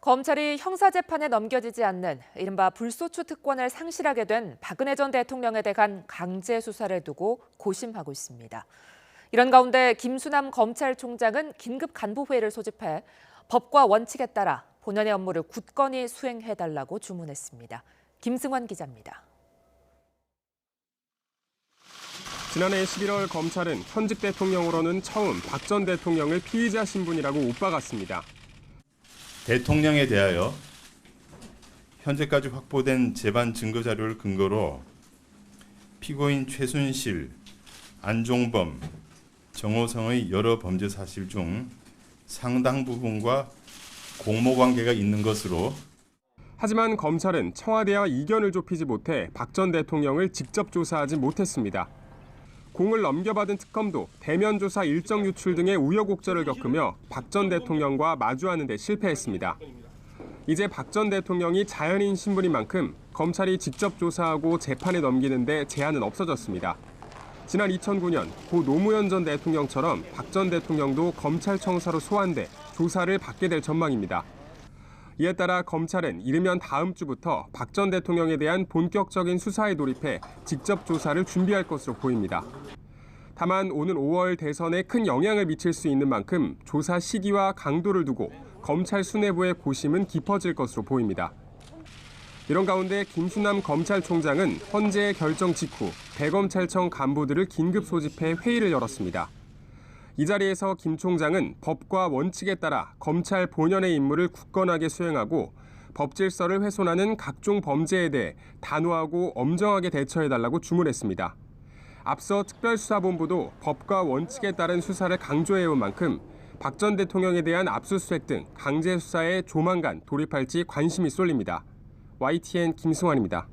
검찰이 형사재판에 넘겨지지 않는 이른바 불소추 특권을 상실하게 된 박근혜 전 대통령에 대한 강제 수사를 두고 고심하고 있습니다. 이런 가운데 김수남 검찰총장은 긴급 간부회의를 소집해 법과 원칙에 따라 본연의 업무를 굳건히 수행해달라고 주문했습니다. 김승환 기자입니다. 지난해 11월 검찰은 현직 대통령으로는 처음 박 전 대통령을 피의자 신분이라고 옥박았습니다. 대통령에 대하여 현재까지 확보된 재반 증거 자료를 근거로 피고인 최순실, 안종범, 정호성의 여러 범죄 사실 중 상당 부분과 공모관계가 있는 것으로. 하지만 검찰은 청와대와 이견을 좁히지 못해 박 전 대통령을 직접 조사하지 못했습니다. 공을 넘겨받은 특검도 대면 조사 일정 유출 등의 우여곡절을 겪으며 박 전 대통령과 마주하는 데 실패했습니다. 이제 박 전 대통령이 자연인 신분인 만큼 검찰이 직접 조사하고 재판에 넘기는 데 제한은 없어졌습니다. 지난 2009년 고 노무현 전 대통령처럼 박 전 대통령도 검찰청사로 소환돼 조사를 받게 될 전망입니다. 이에 따라 검찰은 이르면 다음 주부터 박 전 대통령에 대한 본격적인 수사에 돌입해 직접 조사를 준비할 것으로 보입니다. 다만 오는 5월 대선에 큰 영향을 미칠 수 있는 만큼 조사 시기와 강도를 두고 검찰 수뇌부의 고심은 깊어질 것으로 보입니다. 이런 가운데 김수남 검찰총장은 헌재의 결정 직후 대검찰청 간부들을 긴급 소집해 회의를 열었습니다. 이 자리에서 김 총장은 법과 원칙에 따라 검찰 본연의 임무를 굳건하게 수행하고 법 질서를 훼손하는 각종 범죄에 대해 단호하고 엄정하게 대처해달라고 주문했습니다. 앞서 특별수사본부도 법과 원칙에 따른 수사를 강조해온 만큼 박 전 대통령에 대한 압수수색 등 강제 수사에 조만간 돌입할지 관심이 쏠립니다. YTN 김승환입니다.